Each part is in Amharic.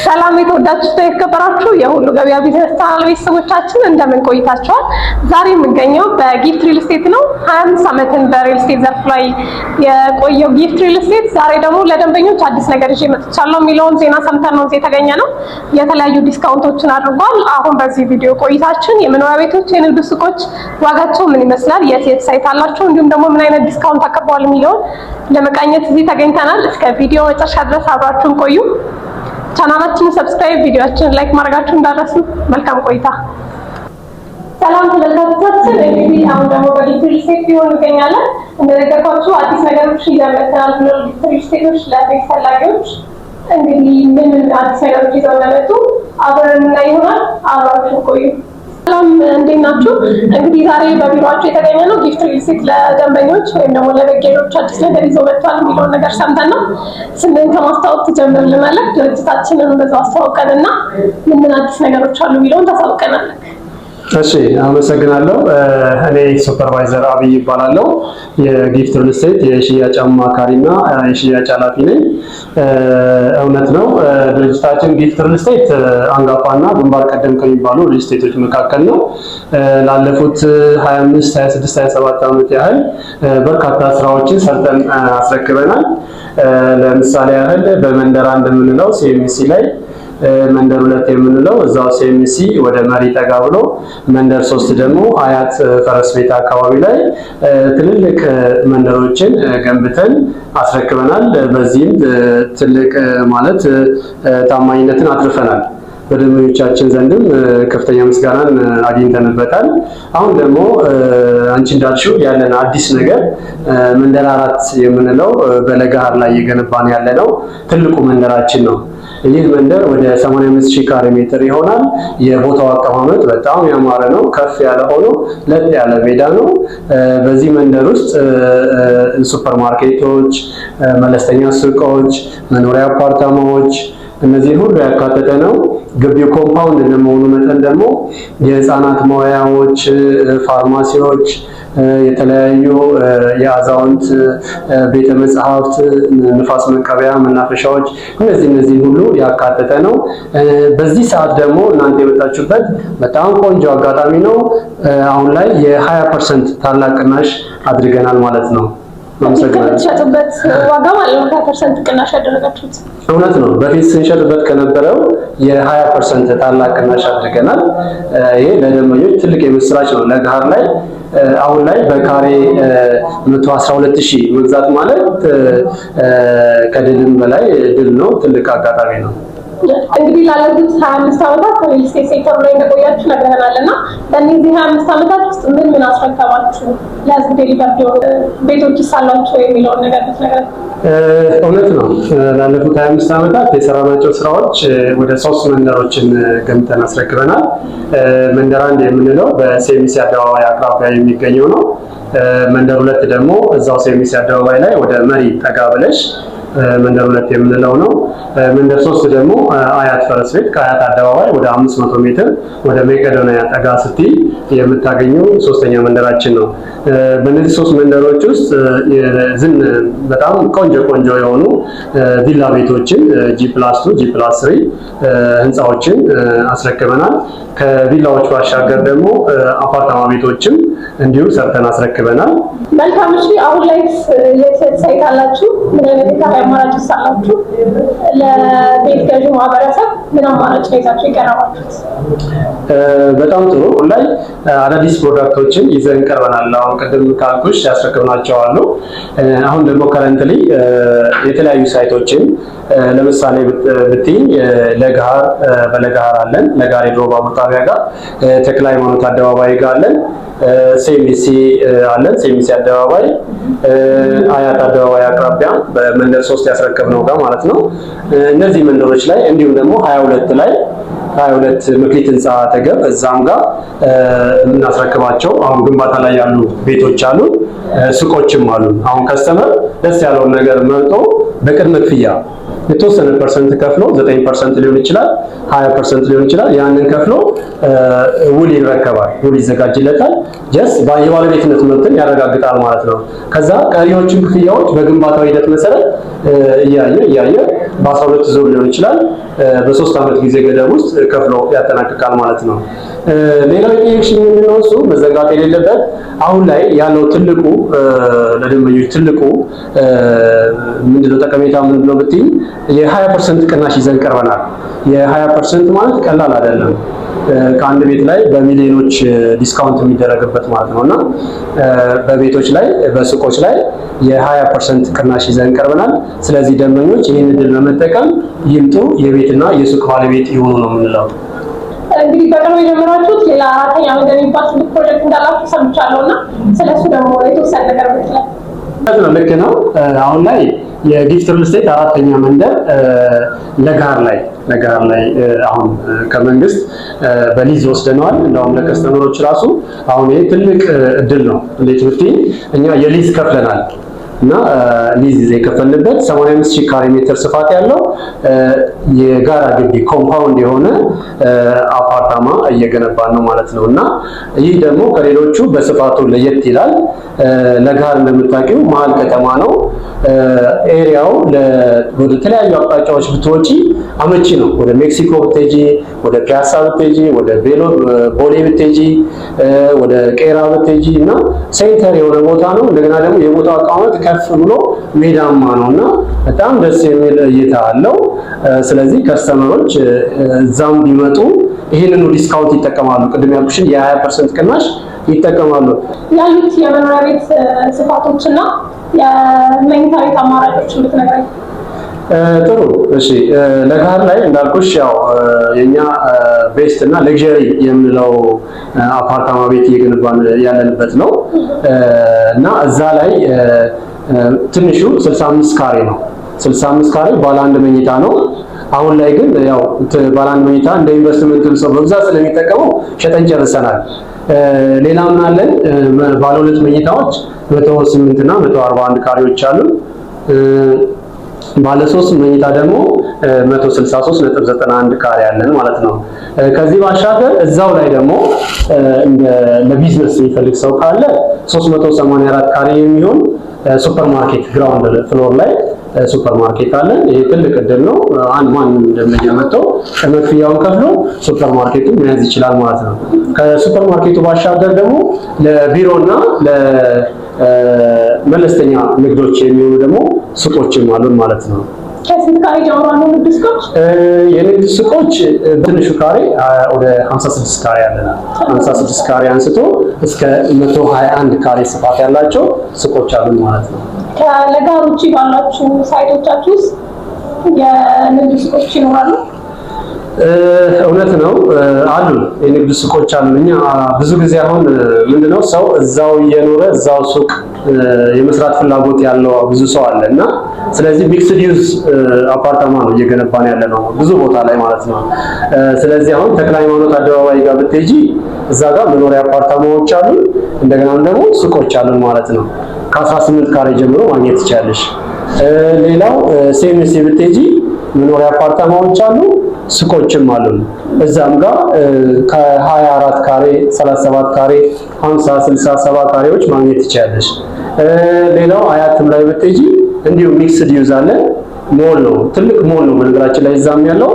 ሰላም የተወዳችሁ የተከበራችሁ የሁሉ ገበያ ቢዝነስ ቻናል ቤተሰቦቻችን እንደምን ቆይታችኋል? ዛሬ የምንገኘው በጊፍት ሪል ስቴት ነው። 25 ዓመትን በሪል ስቴት ዘርፍ ላይ የቆየው ጊፍት ሪል ስቴት ዛሬ ደግሞ ለደንበኞች አዲስ ነገር ይዤ መጥቻለሁ የሚለውን ዜና ሰምተን ነው እዚህ የተገኘ ነው። የተለያዩ ዲስካውንቶችን አድርጓል። አሁን በዚህ ቪዲዮ ቆይታችን የመኖሪያ ቤቶች፣ የንግድ ሱቆች ዋጋቸው ምን ይመስላል፣ የት ሳይት አላቸው፣ እንዲሁም ደግሞ ምን አይነት ዲስካውንት አቅርበዋል የሚለውን ለመቃኘት እዚህ ተገኝተናል። እስከ ቪዲዮ መጨረሻ ድረስ አብራችሁን ቆዩ። ቻናላችንን ሰብስክራይብ፣ ቪዲዮአችንን ላይክ ማድረጋችሁ እንዳትረሱ። መልካም ቆይታ። ሰላም ተመልካቾቻችን፣ እንግዲህ አሁን ደግሞ በጊፍት ሪል ስቴት ቢሆን እንገኛለን። እንደነገርኳችሁ አዲስ ነገሮች ይዘን መጥተናል። ጊፍት ሪል ስቴቶች ለቤት ፈላጊዎች እንግዲህ ምን አዲስ ነገሮች ይዘው እንደመጡ አብረን እናይ ይሆናል። አብራችሁን ቆዩ። ሰላም እንዴት ናችሁ? እንግዲህ ዛሬ በቢሮአችሁ የተገኘ ነው ጊፍት ሪል ስቴት ለደንበኞች ወይም ደግሞ ለበጌሮች አዲስ ነገር ይዘው መጥቷል የሚለውን ነገር ሰምተን ነው። ስምን ከማስታወቅ ትጀምርልናለህ? ድርጅታችንን በዛው አስተዋውቀንና ምን አዲስ ነገሮች አሉ የሚለውን ታሳውቀናለህ። እሺ፣ አመሰግናለሁ። እኔ ሱፐርቫይዘር አብይ ይባላለሁ። የጊፍት ሪል ስቴት የሽያጭ አማካሪና የሽያጭ ኃላፊ ነኝ። እውነት ነው፣ ድርጅታችን ጊፍት ሪል ስቴት አንጋፋና ግንባር ቀደም ከሚባሉ ሪል ስቴቶች መካከል ነው። ላለፉት 25፣ 26፣ 27 ዓመት ያህል በርካታ ስራዎችን ሰርተን አስረክበናል። ለምሳሌ ያህል በመንደር አንድ የምንለው ሲኤምሲ ላይ፣ መንደር 2 የምንለው እዛው ሲኤምሲ ወደ መሪ ጠጋ ብሎ፣ መንደር 3 ደግሞ አያት ፈረስ ቤት አካባቢ ላይ ትልልቅ መንደሮችን ገንብተን አስረክበናል። በዚህም ትልቅ ማለት ታማኝነትን አትርፈናል። በደንበኞቻችን ዘንድም ከፍተኛ ምስጋናን አግኝተንበታል። አሁን ደግሞ አንቺ እንዳልሽው ያለን አዲስ ነገር መንደር 4 የምንለው በለገሃር ላይ እየገነባን ያለነው ትልቁ መንደራችን ነው። ይህ መንደር ወደ 85,000 ካሬ ሜትር ይሆናል። የቦታው አቀማመጥ በጣም ያማረ ነው። ከፍ ያለ ሆኖ ለጥ ያለ ሜዳ ነው። በዚህ መንደር ውስጥ ሱፐርማርኬቶች፣ መለስተኛ ሱቆች፣ መኖሪያ አፓርታማዎች እነዚህን ሁሉ ያካተተ ነው። ግቢው ኮምፓውንድ እንደመሆኑ መጠን ደግሞ የህፃናት መዋያዎች፣ ፋርማሲዎች፣ የተለያዩ የአዛውንት ቤተ መጻሕፍት፣ ንፋስ መቀበያ፣ መናፈሻዎች እነዚህ ሁሉ ያካተተ ነው። በዚህ ሰዓት ደግሞ እናንተ የመጣችሁበት በጣም ቆንጆ አጋጣሚ ነው። አሁን ላይ የ20% ታላቅ ቅናሽ አድርገናል ማለት ነው። ከምትሸጡበት ዋጋ ማለት ነው 20% ቅናሽ ያደረጋችሁት? እውነት ነው። በፊት ስንሸጥበት ከነበረው የ20% ታላቅ ቅናሽ አድርገናል። ይሄ ለደንበኞች ትልቅ የምስራች ነው። ለገሃር ላይ አሁን ላይ በካሬ 112,000 መግዛት ማለት ከድልም በላይ ድል ነው። ትልቅ አጋጣሚ ነው። እንግዲህ ላለፉት 25 ዓመታት ሪል ስቴት ሴክተር ላይ እንደቆያችሁ ነግረናል እና በእነዚህ 25 ዓመታት ውስጥ ምን አስረከባችሁ? ለህዝብ ዴሊቨር ቤቶች ሳሏችሁ የሚለውን ነገር ብትነግረን። እውነት ነው። ላለፉት 25 ዓመታት የሰራናቸው ስራዎች ወደ 3 መንደሮችን ገንብተን አስረክበናል። መንደር 1 የምንለው በሴሚሲ አደባባይ አቅራቢያ የሚገኘው ነው። መንደር 2 ደግሞ እዛው ሴሚሲ አደባባይ ላይ ወደ መሪ ጠጋ ብለሽ መንደር 2 የምንለው ነው። መንደር 3 ደግሞ አያት ፈረስ ቤት ከአያት አደባባይ ወደ 500 ሜትር ወደ መቄዶንያ ጠጋ ስትይ የምታገኘው ሶስተኛ መንደራችን ነው። በእነዚህ 3 መንደሮች ውስጥ በጣም ቆንጆ የሆኑ ቪላ ቤቶችን G+2 G+3 ህንፃዎችን አስረክበናል። ከቪላዎች ባሻገር ደግሞ አፓርታማ ቤቶችም እንዲሁ ሰርተን አስረክበናል። መልካም። እሺ፣ አሁን ላይ የት ሳይት አላችሁ? ምን አይነት የካሬ አማራጭ አላችሁ? ለቤት ገዢ ማህበረሰብ ምን አማራጭ ይዛችሁ የቀረባችሁት? በጣም ጥሩ። አሁን ላይ አዳዲስ ፕሮዳክቶችን ይዘን ቀርበናል። አሁን ቅድም ካልኩሽ ያስረክብናቸው አሉ። አሁን ደግሞ ከረንትሊ የተለያዩ ሳይቶችን ለምሳሌ ብትይ ለገሃር በለገሃር አለን፣ ለጋሪ ድሮ ባቡር ጣቢያ ጋር፣ ተክለ ሃይማኖት አደባባይ ጋር አለን፣ ሴሚሲ አለን፣ ሴሚሲ አደባባይ፣ አያት አደባባይ አቅራቢያ በመንደር 3 ያስረከብነው ጋር ማለት ነው። እነዚህ መንደሮች ላይ እንዲሁም ደግሞ 22 ላይ 22 መክሊት ህንፃ አጠገብ እዛም ጋር የምናስረክባቸው አሁን ግንባታ ላይ ያሉ ቤቶች አሉ፣ ሱቆችም አሉ። አሁን ከስተመር ደስ ያለውን ነገር መርጦ በቅድመ ክፍያ የተወሰነ ፐርሰንት ከፍሎ 9% ሊሆን ይችላል 20% ሊሆን ይችላል። ያንን ከፍሎ ውል ይረከባል፣ ውል ይዘጋጅለታል። የባለቤትነት መብትን ያረጋግጣል ማለት ነው። ከዛ ቀሪዎችን ክፍያዎች በግንባታው ሂደት መሰረት እያየ በ12 ዙር ሊሆን ይችላል በ3 ዓመት ጊዜ ገደብ ውስጥ ከፍሎ ያጠናቅቃል ማለት ነው። ሌላው የጠየቅሽኝ ምንድነው እሱ መዘንጋት የሌለበት አሁን ላይ ያለው ትልቁ ለደንበኞች ትልቁ ምንድነው ጠቀሜታ ምንድነው ብትይ የ20% ቅናሽ ይዘን ቀርበናል። የ20% ማለት ቀላል አይደለም። ከአንድ ቤት ላይ በሚሊዮኖች ዲስካውንት የሚደረግበት ማለት ነውና በቤቶች ላይ በሱቆች ላይ የ20% ቅናሽ ይዘን ቀርበናል። ስለዚህ ደንበኞች ይህን እድል በመጠቀም ይምጡ፣ የቤትና የሱቅ ባለቤት ይሆኑ ነው የምንለው። እንግዲህ በቅርቡ የጀመራችሁት ሌላ አራተኛ መንደር የሚባል ትልቅ ፕሮጀክት እንዳላችሁ ሰምቻለሁና ስለሱ ደግሞ የተወሰነ ነገር ብትለን። ልክ ነው። አሁን ላይ የጊፍት ሪል ስቴት አራተኛ መንደር ለጋር ላይ አሁን ከመንግስት በሊዝ ወስደነዋል። እንደውም ለከስተመሮች ራሱ አሁን ይሄ ትልቅ እድል ነው። እንዴት ብትይ እኛ የሊዝ ከፍለናል እና ሊዝ የከፈልንበት 85000 ካሬ ሜትር ስፋት ያለው የጋራ ግቢ ኮምፓውንድ የሆነ አፓርታማ እየገነባን ነው ማለት ነው። እና ይህ ደግሞ ከሌሎቹ በስፋቱ ለየት ይላል። ለጋር እንደምታውቂው መሀል ከተማ ነው። ኤሪያው ወደ ተለያዩ አቅጣጫዎች ብትወጪ አመቺ ነው። ወደ ሜክሲኮ ብትሄጂ፣ ወደ ፒያሳ ብትሄጂ፣ ወደ ቦሌ ብትሄጂ፣ ወደ ቄራ ብትሄጂ እና ሴንተር የሆነ ቦታ ነው። እንደገና ደግሞ የቦታው አቀማመጥ ከፍ ብሎ ሜዳማ ነውና በጣም ደስ የሚል እይታ አለው። ስለዚህ ከስተመሮች እዛም ቢመጡ ይህንኑ ዲስካውንት ይጠቀማሉ። ቅድም ያልኩሽን የ20% ቅናሽ ይጠቀማሉ። ያሉት የመኖሪያ ቤት ስፋቶችና የመኝታ ቤት አማራጮች ብትነግረኝ። ጥሩ እሺ። ለጋር ላይ እንዳልኩሽ ያው የኛ ቤስት እና ለግዠሪ የምንለው አፓርታማ ቤት እየገነባን ያለንበት ነው እና እዛ ላይ ትንሹ 65 ካሬ ነው። 65 ካሬ ባለ አንድ መኝታ ነው። አሁን ላይ ግን ያው ባለ አንድ መኝታ እንደ ኢንቨስትመንት ሰው በብዛት ስለሚጠቀመው ሸጠን ጨርሰናል። ሌላ ምን አለን? ባለ ሁለት መኝታዎች 108 እና 141 ካሬዎች አሉ። ባለ 3 መኝታ ደግሞ 163.91 ካሬ ያለን ማለት ነው። ከዚህ ባሻገር እዛው ላይ ደግሞ ለቢዝነስ የሚፈልግ ሰው ካለ 384 ካሬ የሚሆን ሱፐር ማርኬት ግራውንድ ፍሎር ላይ ሱፐር ማርኬት አለን። ይሄ ትልቅ እድል ነው። ማንም ደንበኛ መጥቶ ከመክፍያውን ከፍሎ ሱፐር ማርኬቱን መያዝ ይችላል ማለት ነው። ከሱፐር ማርኬቱ ባሻገር ደግሞ ለቢሮና ለመለስተኛ ንግዶች የሚሆኑ ደግሞ ሱቆችም አሉን ማለት ነው። ከስንት ካሬ ጀምሮ ነው ንግድ ሱቆች? የንግድ ሱቆች ትንሹ ካሬ ወደ 56 ካሬ አለና 56 ካሬ አንስቶ እስከ 121 ካሬ ስፋት ያላቸው ሱቆች አሉን ማለት ነው። ከለጋር ውጪ ባላችሁ ሳይቶቻችሁ ውስጥ የንግድ ሱቆች ይኖራሉ? እውነት ነው አሉ። የንግድ ሱቆች አሉ። እኛ ብዙ ጊዜ አሁን ምንድነው ሰው እዛው እየኖረ እዛው ሱቅ የመስራት ፍላጎት ያለው ብዙ ሰው አለ እና ስለዚህ ሚክስድ ዩዝ አፓርታማ ነው እየገነባን ያለ ነው ብዙ ቦታ ላይ ማለት ነው። ስለዚህ አሁን ተክለ ሃይማኖት አደባባይ ጋር ብትሄጂ እዛ ጋር መኖሪያ አፓርታማዎች አሉ፣ እንደገና ደግሞ ሱቆች አሉ ማለት ነው። ከ18 ካሬ ጀምሮ ማግኘት ይቻላል። ሌላው ሴምሲ ብትሄጂ መኖሪያ አፓርታማዎች አሉ፣ ሱቆችም አሉ። እዛም ጋር ከ24 ካሬ 37 ካሬ 50 60 70 ካሬዎች ማግኘት ይቻላል። ሌላው አያትም ላይ ብትሄጂ እንዲሁ ሚክስድ ዩዝ አለ። ሞል ነው፣ ትልቅ ሞል ነው በነገራችን ላይ እዛም ያለው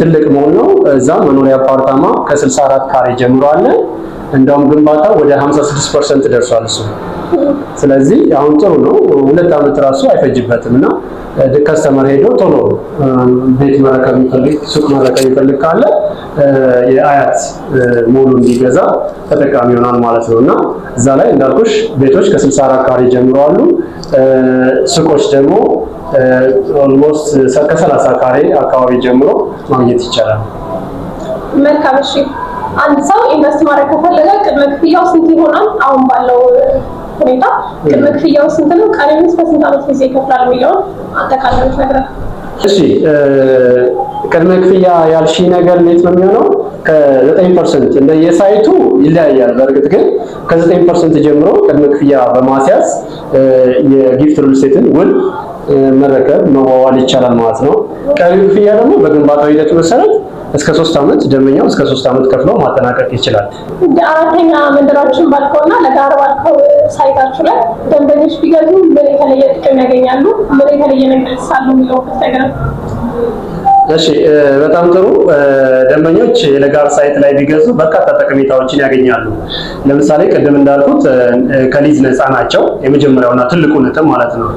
ትልቅ ሞል ነው። እዛ መኖሪያ አፓርታማ ከ64 ካሬ ጀምሮ አለ። እንደውም ግንባታው ወደ 56% ደርሷል እሱ። ስለዚህ አሁን ጥሩ ነው። 2 ዓመት ራሱ አይፈጅበትም እና ከስተመር ሄዶ ቶሎ ቤት መረከብ የሚፈልግ ሱቅ መረከብ የሚፈልግ ካለ የአያት ሞሉ እንዲገዛ ተጠቃሚ ይሆናል ማለት ነው። እና እዛ ላይ እንዳልኩሽ ቤቶች ከ64 ካሬ ጀምሮ አሉ። ሱቆች ደግሞ ኦልሞስት ከ30 ካሬ አካባቢ ጀምሮ ማግኘት ይቻላል። መልካም። እሺ፣ አንድ ሰው ኢንቨስት ማድረግ ከፈለገ ቅድመ ክፍያው ስንት ይሆናል? አሁን ባለው ሁኔታ ቅድመ ክፍያው ስንት ነው? ቀሪውስ በስንት ዓመት ጊዜ ይከፍላል የሚለውን አጠቃላይ ነገር። እሺ፣ ቅድመ ክፍያ ያልሺ ነገር እንዴት ነው የሚሆነው? ከ9% እንደየሳይቱ ይለያያል። በእርግጥ ግን ከ9% ጀምሮ ቅድመ ክፍያ በማስያዝ የጊፍት ሪል ስቴትን ውል መረከብ መዋዋል ይቻላል ማለት ነው። ቀሪው ክፍያ ደግሞ በግንባታው ሂደት መሰረት እስከ 3 ዓመት ደንበኛው እስከ 3 ዓመት ከፍሎ ማጠናቀቅ ይችላል። አራተኛ መንደራችን ባልከውና ለጋር ባልከው ሳይታችሁ ላይ ደንበኞች ቢገዙ ምን የተለየ ጥቅም ያገኛሉ? ምን የተለየ ነገር ሳሉ የሚለው ነገር? እሺ በጣም ጥሩ። ደንበኞች የለጋር ሳይት ላይ ቢገዙ በርካታ ጠቀሜታዎችን ያገኛሉ። ለምሳሌ ቅድም እንዳልኩት ከሊዝ ነፃ ናቸው። የመጀመሪያውና ትልቁ ነጥብ ማለት ነው።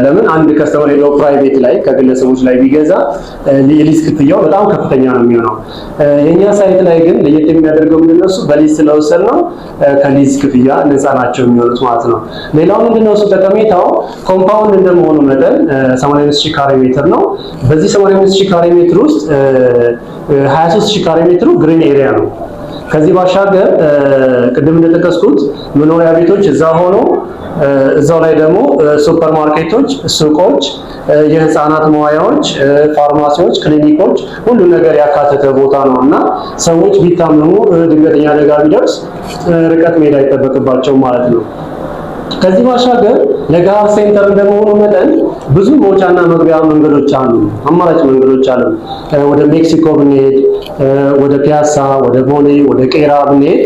ለምን አንድ ከስተመር ሄዶ ፕራይቬት ላይ ከግለሰቦች ላይ ቢገዛ የሊዝ ክፍያው በጣም ከፍተኛ ነው የሚሆነው። የኛ ሳይት ላይ ግን ለየት የሚያደርገው ምንድነው? እሱ በሊዝ ስለወሰድነው ከሊዝ ክፍያ ነፃ ናቸው የሚሆኑት ማለት ነው። ሌላው ምንድነው? እሱ ጠቀሜታው ኮምፓውንድ እንደመሆኑ መጠን 85000 ካሬ ሜትር ነው። በዚህ 85000 ካሬ ሜትር ውስጥ 23000 ካሬ ሜትሩ ግሪን ኤሪያ ነው። ከዚህ ባሻገር ቅድም እንደጠቀስኩት መኖሪያ ቤቶች እዛ ሆኖ እዛው ላይ ደግሞ ሱፐር ማርኬቶች፣ ሱቆች፣ የህፃናት መዋያዎች፣ ፋርማሲዎች፣ ክሊኒኮች ሁሉ ነገር ያካተተ ቦታ ነው እና ሰዎች ቢታመሙ ድንገተኛ አደጋ ቢደርስ ርቀት መሄድ አይጠበቅባቸውም ማለት ነው። ከዚህ ባሻገር ለጋር ሴንተር እንደመሆኑ መጠን ብዙ መውጫና መግቢያ መንገዶች አሉ፣ አማራጭ መንገዶች አሉ። ወደ ሜክሲኮ ብንሄድ፣ ወደ ፒያሳ፣ ወደ ቦሌ፣ ወደ ቄራ ብንሄድ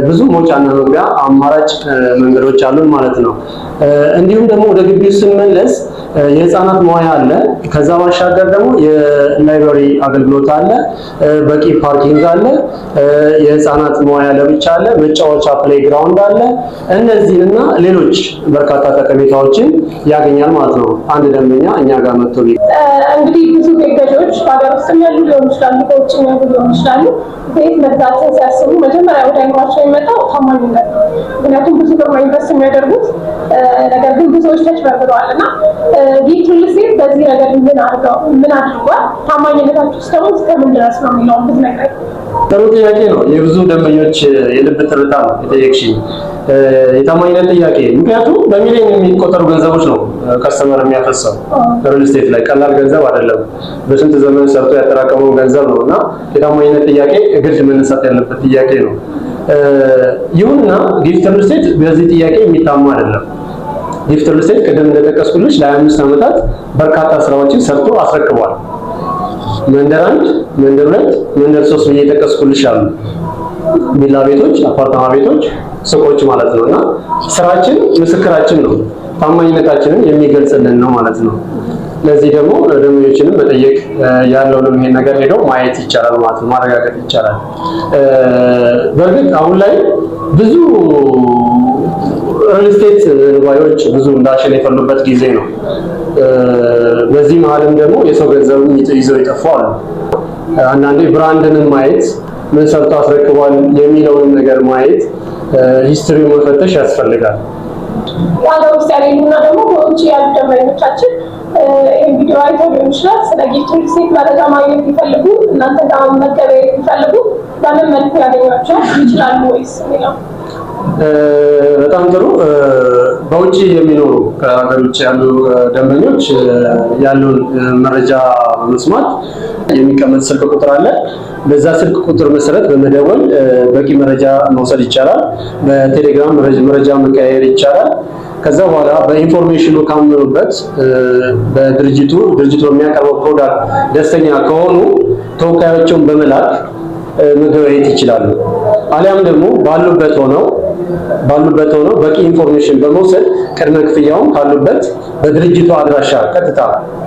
ብዙ መውጫና መግቢያ አማራጭ መንገዶች አሉን ማለት ነው። እንዲሁም ደግሞ ወደ ግቢው ስንመለስ የህፃናት መዋያ አለ። ከዛ ባሻገር ደግሞ የላይብረሪ አገልግሎት አለ፣ በቂ ፓርኪንግ አለ፣ የህፃናት መዋያ ለብቻ አለ፣ መጫወቻ ፕሌይግራውንድ አለ። እነዚህንና ሌሎች በርካታ ጠቀሜታዎችን ያገኛል ማለት ነው አንድ ደንበኛ እኛ ጋር መጥቶ። እንግዲህ ብዙ ቤት ገዢዎች በሀገር ውስጥ ያሉ ሊሆኑ ይችላሉ፣ በውጭ ያሉ ሊሆኑ ይችላሉ። ቤት መግዛትን ሲያስቡ መጀመሪያ ወደ አይምሯቸው የሚመጣው ታማኝነት ነው። ምክንያቱም ብዙ ብር ኢንቨስት የሚያደርጉት ነገር ግን ብዙዎች ተጭበርብረዋል እና ጊፍት ሪል ስቴት በዚህ ነገር ምን አድርጓል? ታማኝነታችሁ ውስጥ ደግሞ እስከምን ድረስ ነው የሚለውን ብትነግረኝ። ጥሩ ጥያቄ ነው። የብዙ ደንበኞች የልብ ትርታ ነው የጠየቅሽኝ፣ የታማኝነት ጥያቄ። ምክንያቱም በሚሊዮን የሚቆጠሩ ገንዘቦች ነው ከስተመር የሚያፈሰው ሪል ስቴት ላይ፣ ቀላል ገንዘብ አይደለም። በስንት ዘመን ሰርቶ ያጠራቀመው ገንዘብ ነው እና የታማኝነት ጥያቄ ግድ መነሳት ያለበት ጥያቄ ነው። ይሁንና ጊፍት ሪል ስቴት በዚህ ጥያቄ የሚታማ አይደለም። ጊፍት ሪል ስቴት ቅድም እንደጠቀስኩልሽ ለ25 ዓመታት በርካታ ስራዎችን ሰርቶ አስረክቧል። መንደር 1፣ መንደር 2፣ መንደር 3 ብዬ የጠቀስኩልሽ አሉ። ቪላ ቤቶች፣ አፓርታማ ቤቶች፣ ሱቆች ማለት ነው እና ስራችን ምስክራችን ነው፣ ታማኝነታችንን የሚገልጽልን ነው ማለት ነው። ለዚህ ደግሞ ደንበኞችንም መጠየቅ ያለውንም ይሄን ነገር ሄደው ማየት ይቻላል ማለት ነው፣ ማረጋገጥ ይቻላል። በእርግጥ አሁን ላይ ብዙ ሪል ስቴት ባዮች ብዙ እንዳሸን የፈሉበት ጊዜ ነው። በዚህ መሀልም ደግሞ የሰው ገንዘብ ይዘው ይጠፋሉ። አንዳንዴ ብራንድንም ማየት ምን ሰርቶ አስረክቧል የሚለውን ነገር ማየት ሂስትሪው መፈተሽ ያስፈልጋል። ሀገር ውስጥ ያሉና ደግሞ በውጭ ያሉ ደንበኞቻችን ይህን ቪዲዮ አይተው ሊሆን ይችላል። ስለ ጊፍት ሪል ስቴት መረጃ ማግኘት ቢፈልጉ እናንተ ጋር መገበያየት ቢፈልጉ በምን መልኩ ያገኟቸው ይችላሉ ወይስ የሚለው? በጣም ጥሩ። በውጭ የሚኖሩ ከሀገር ውጭ ያሉ ደንበኞች ያሉን መረጃ በመስማት የሚቀመጥ ስልክ ቁጥር አለ። በዛ ስልክ ቁጥር መሰረት በመደወል በቂ መረጃ መውሰድ ይቻላል። በቴሌግራም መረጃ መቀያየር ይቻላል። ከዛ በኋላ በኢንፎርሜሽኑ ካመኑበት በድርጅቱ በሚያቀርበው ፕሮዳክት ደስተኛ ከሆኑ ተወካዮችን በመላክ መገበያየት ይችላሉ። አሊያም ደግሞ ባሉበት ሆነው በቂ ኢንፎርሜሽን በመውሰድ ቅድመ ክፍያውን ካሉበት በድርጅቱ አድራሻ ቀጥታ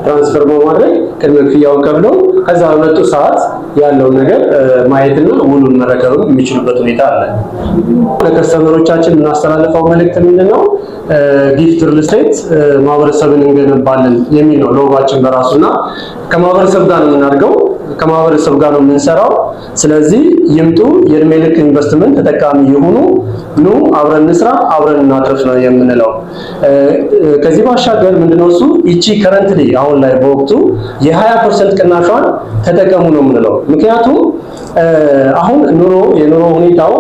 ትራንስፈር በማድረግ ቅድመ ክፍያውን ከፍለው ከዛ በመጡ ሰዓት ያለውን ነገር ማየትና ሙሉን መረከብ የሚችሉበት ሁኔታ አለ። ለከስተመሮቻችን እናስተላልፈው መልእክት ምንድነው? ጊፍት ሪል ስቴት ማህበረሰብን እንገነባለን የሚል ነው ሎጓችን በራሱና ከማህበረሰብ ጋር ነው የምናደርገው፣ ከማህበረሰብ ጋር ነው የምንሰራው። ስለዚህ ይምጡ፣ የእድሜ ልክ ኢንቨስትመንት ተጠቃሚ ይሁኑ፣ ኑ አብረን እንስራ፣ አብረን እናትርፍ ነው የምንለው። ከዚህ ባሻገር ምንድነው እሱ ይቺ ከረንትሊ አሁን ላይ በወቅቱ የ20% ቅናሿን ተጠቀሙ ነው የምንለው። ምክንያቱም አሁን የኑሮ ሁኔታው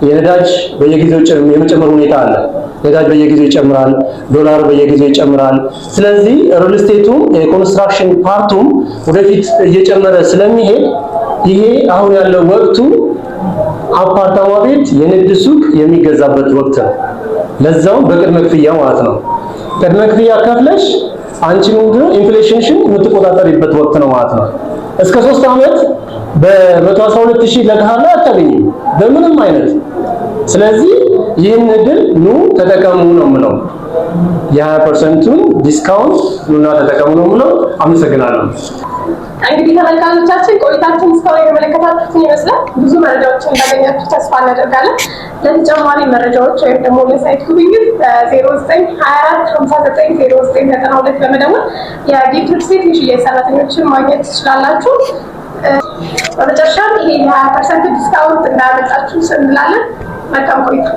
የነዳጅ በየጊዜው የመጨመር ሁኔታ አለ። ነዳጅ በየጊዜው ይጨምራል፣ ዶላር በየጊዜው ይጨምራል። ስለዚህ ሪል ስቴቱም የኮንስትራክሽን ፓርቱም ወደፊት እየጨመረ ስለሚሄድ ይሄ አሁን ያለው ወቅቱ አፓርታማ ቤት፣ የንግድ ሱቅ የሚገዛበት ወቅት ነው። ለዛውም በቅድመ ክፍያ ማለት ነው። ቅድመ ክፍያ ከፍለሽ አንቺ ምንድነው ኢንፍሌሽንሽን የምትቆጣጠሪበት ወቅት ነው ማለት ነው። እስከ 3 ዓመት በ112,000 ለካለ አታገኝም በምንም አይነት። ስለዚህ ይህን እድል ኑ ተጠቀሙ ነው የምለው። የ20%ን ዲስካውንት ኑና ተጠቀሙ ነው የምለው። አመሰግናለሁ። እንግዲህ ተመልካቾቻችን ቆይታችን እስካሁን የተመለከታችሁትን ይመስላል። ብዙ መረጃዎችን እንዳገኛችሁ ተስፋ እናደርጋለን። ለተጨማሪ መረጃዎች ወይም ደግሞ ለሳይት ጉብኝት በ0924590992 በመደወል የጊፍት ሪል ስቴት የሽያጭ ሰራተኞችን ማግኘት ትችላላችሁ። በመጨረሻም ይሄ 20% ዲስካውንት እንዳያመልጣችሁ እንላለን። መልካም ቆይታ።